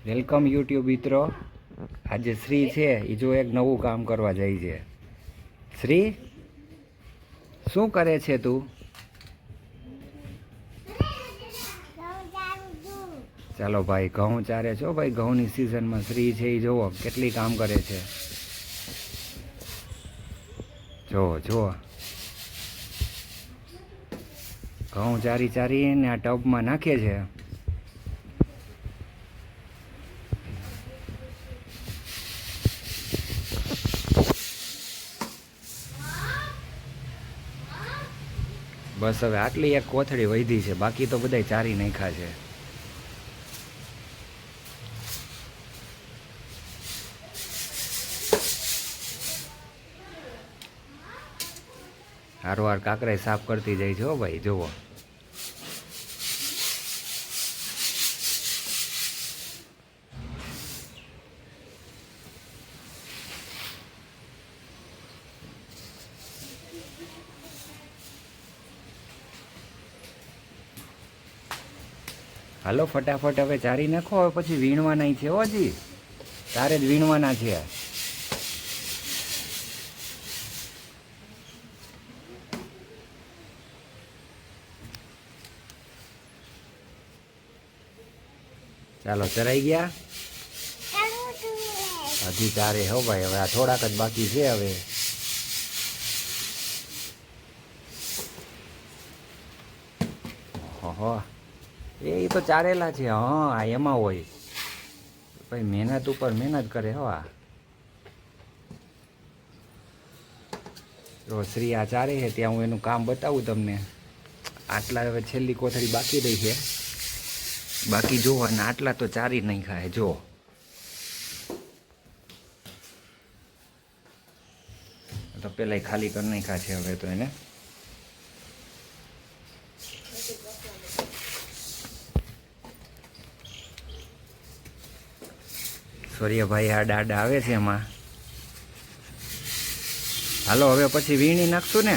Welcome YouTube મિત્રો. આજે શ્રી છે એ જો એક નવું કામ કરવા જાય છે. શ્રી, શું કરે છે તું? ચાલો ભાઈ, ઘઉં ચારે છો ભાઈ. ઘઉંની સિઝનમાં શ્રી છે એ જોવો કેટલી કામ કરે છે. જુઓ જુઓ, ઘઉં ચારી ચારીને આ ટબમાં નાખે છે. બસ હવે આટલી એક કોથળી વધી છે, બાકી તો બધાય ચારી નાખ્યા છે. હારવાર કાકરાય સાફ કરતી જાય છે હો ભાઈ. જુઓ, હાલો ફટાફટ હવે ચારી નાખો. હવે પછી વીણવાના છે હો, હજી તારે જ વીણવાના છે. ચાલો ચરાઈ ગયા. હજી ચારે હો ભાઈ. હવે આ થોડાક જ બાકી છે. હવે હો એ તો ચારેલા છે. હા, આ એમાં હોય ભાઈ. મહેનત ઉપર મહેનત કરે હો. આ તો શ્રી આ ચારે છે ત્યાં હું એનું કામ બતાવું તમને. આટલા હવે છેલ્લી કોથળી બાકી રહી છે. બાકી જો અને આટલા તો ચારી નહીં ખાય. જો તો પેલા ખાલી કરી નાખ્યા છે. હવે તો એને સૂર્યભાઈ આ દાડા આવે છે એમાં. હાલો હવે પછી વીણી નાખશું ને.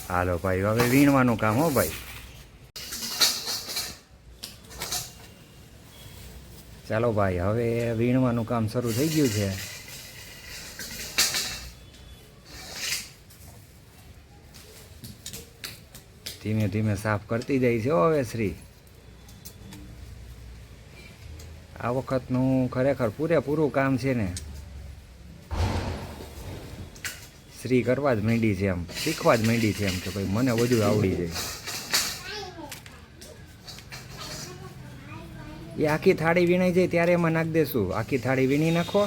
હાલો ભાઈ, હવે વીણવાનું કામ હો ભાઈ. ચાલો ભાઈ, હવે વીણવાનું કામ શરૂ થઈ ગયું છે. ધીમે ધીમે સાફ કરતી જાય છે હવે શ્રી. આ વખતનું ખરેખર પૂરેપૂરું કામ છે ને. શ્રી કરવા જ માંડી છે, એમ શીખવા જ માંડી છે. એમ કે ભાઈ મને બધું આવડી જાય. એ આખી થાળી વીણાઈ જાય ત્યારે એમાં નાખી દેશું. આખી થાળી વીણી નાખો.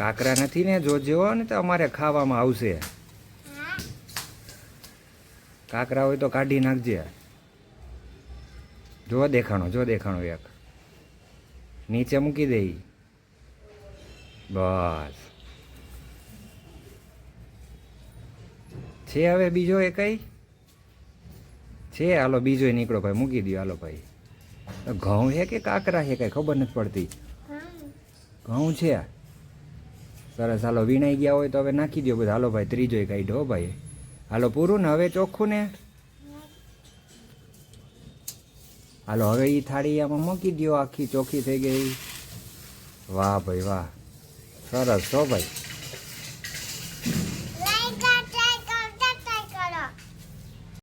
કાકરા નથી ને, જોજો ને તો અમારે ખાવામાં આવશે. કાકરા હોય તો કાઢી નાખજે. જો દેખાણો એક નીચે મૂકી દે. બસ છે. હવે બીજો એ કઈ છે? હાલો બીજો નીકળો ભાઈ, મૂકી દો. હાલો ભાઈ, ઘઉં છે કે કાકરા છે કઈ ખબર નથી પડતી. ઘઉં છે. સરસ. હાલો વીણાઈ ગયા હોય તો હવે નાખી દો બધા. હાલો ભાઈ, ત્રીજો કાઢ્યો ભાઈ. હાલો પૂરું ને હવે ચોખ્ખું ને. હાલો હવે એ થાળી આમાં મૂકી દો. આખી ચોખ્ખી થઈ ગઈ. વાહ ભાઈ વાહ, સરસ હો ભાઈ.